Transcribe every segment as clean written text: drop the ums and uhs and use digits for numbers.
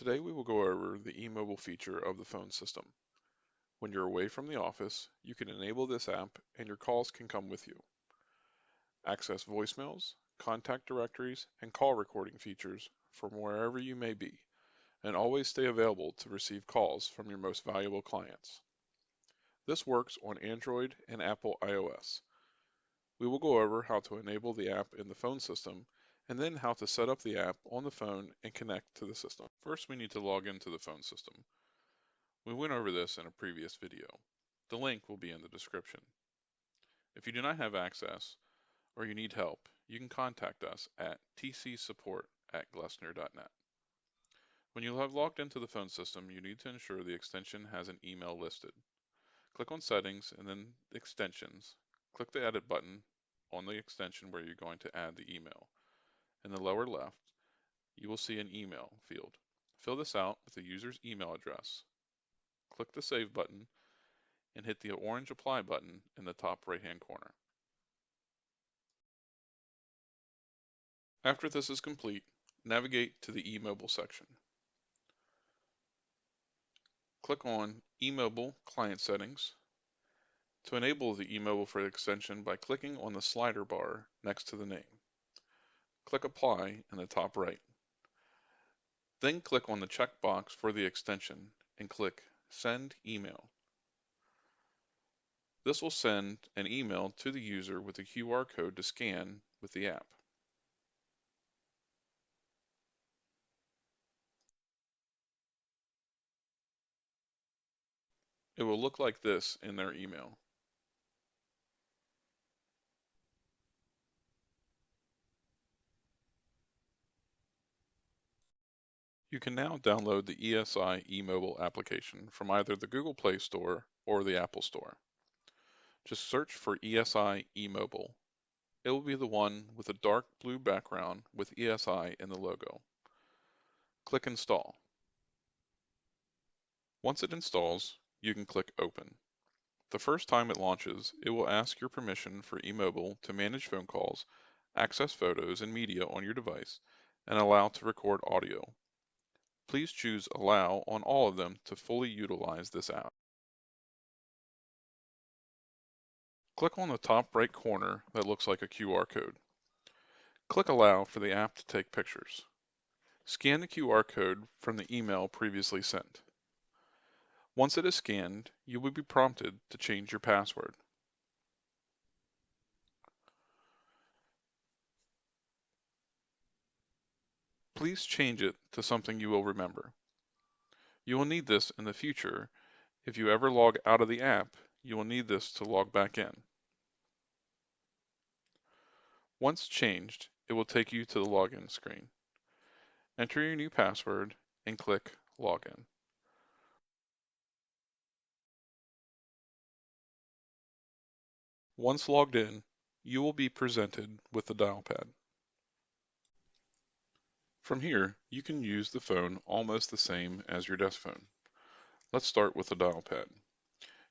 Today we will go over the Emobile feature of the phone system. When you're away from the office, you can enable this app and your calls can come with you. Access voicemails, contact directories, and call recording features from wherever you may be, and always stay available to receive calls from your most valuable clients. This works on Android and Apple iOS. We will go over how to enable the app in the phone system and then how to set up the app on the phone and connect to the system. First, we need to log into the phone system. We went over this in a previous video. The link will be in the description. If you do not have access or you need help, you can contact us at tcsupport@glessner.net. When you have logged into the phone system, you need to ensure the extension has an email listed. Click on Settings and then Extensions. Click the Edit button on the extension where you're going to add the email. In the lower left, you will see an email field. Fill this out with the user's email address. Click the Save button and hit the orange Apply button in the top right-hand corner. After this is complete, navigate to the Emobile section. Click on Emobile Client Settings to enable the Emobile for the extension by clicking on the slider bar next to the name. Click Apply in the top right. Then click on the checkbox for the extension and click Send Email. This will send an email to the user with a QR code to scan with the app. It will look like this in their email. You can now download the ESI Emobile application from either the Google Play Store or the Apple Store. Just search for ESI Emobile. It will be the one with a dark blue background with ESI in the logo. Click Install. Once it installs, you can click Open. The first time it launches, it will ask your permission for Emobile to manage phone calls, access photos and media on your device, and allow to record audio. Please choose Allow on all of them to fully utilize this app. Click on the top right corner that looks like a QR code. Click Allow for the app to take pictures. Scan the QR code from the email previously sent. Once it is scanned, you will be prompted to change your password. Please change it to something you will remember. You will need this in the future. If you ever log out of the app, you will need this to log back in. Once changed, it will take you to the login screen. Enter your new password and click Login. Once logged in, you will be presented with the dial pad. From here, you can use the phone almost the same as your desk phone. Let's start with the dial pad.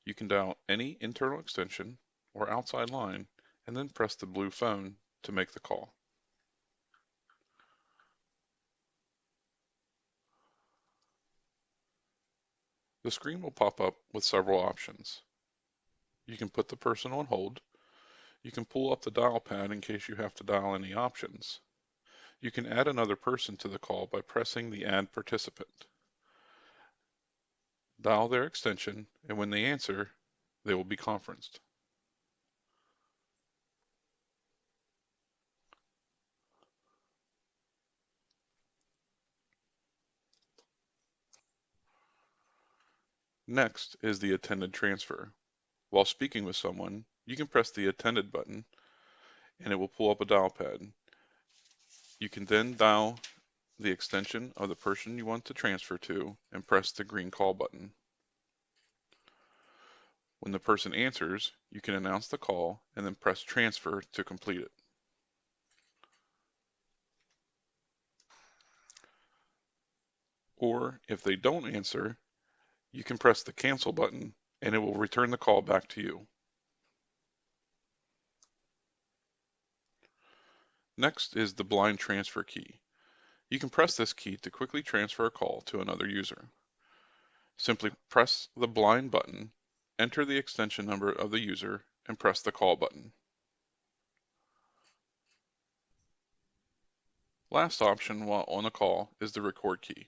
You can dial any internal extension or outside line and then press the blue phone to make the call. The screen will pop up with several options. You can put the person on hold. You can pull up the dial pad in case you have to dial any options. You can add another person to the call by pressing the Add Participant. Dial their extension, and when they answer, they will be conferenced. Next is the attended transfer. While speaking with someone, you can press the attended button, and it will pull up a dial pad. You can then dial the extension of the person you want to transfer to and press the green call button. When the person answers, you can announce the call and then press transfer to complete it. Or if they don't answer, you can press the cancel button and it will return the call back to you. Next is the blind transfer key. You can press this key to quickly transfer a call to another user. Simply press the blind button, enter the extension number of the user, and press the call button. Last option while on a call is the record key.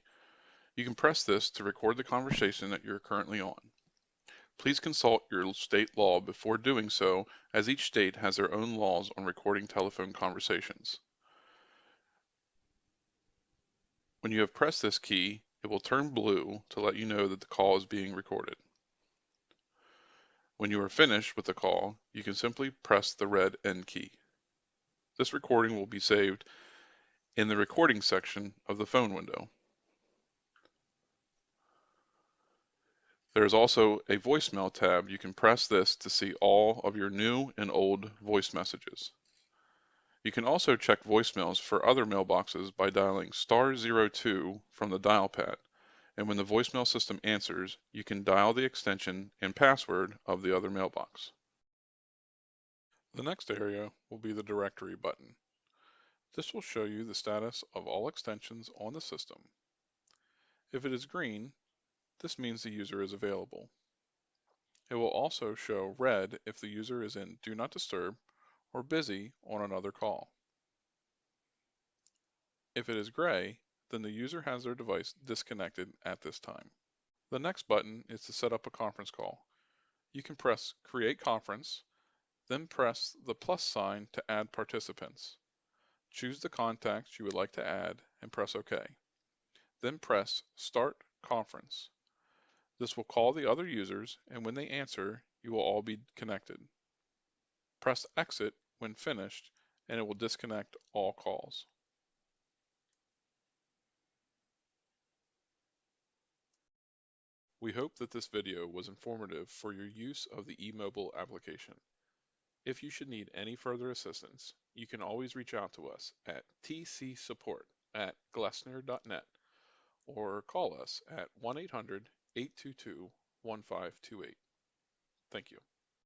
You can press this to record the conversation that you're currently on. Please consult your state law before doing so, as each state has their own laws on recording telephone conversations. When you have pressed this key, it will turn blue to let you know that the call is being recorded. When you are finished with the call, you can simply press the red end key. This recording will be saved in the recording section of the phone window. There is also a voicemail tab. You can press this to see all of your new and old voice messages. You can also check voicemails for other mailboxes by dialing *02 from the dial pad, and when the voicemail system answers, you can dial the extension and password of the other mailbox. The next area will be the directory button. This will show you the status of all extensions on the system. If it is green, this means the user is available. It will also show red if the user is in Do Not Disturb or busy on another call. If it is gray, then the user has their device disconnected at this time. The next button is to set up a conference call. You can press Create Conference, then press the plus sign to add participants. Choose the contacts you would like to add and press OK. Then press Start Conference. This will call the other users, and when they answer, you will all be connected. Press Exit when finished, and it will disconnect all calls. We hope that this video was informative for your use of the Emobile application. If you should need any further assistance, you can always reach out to us at tcsupport@glessner.net or call us at 1-800-822-1528. Thank you.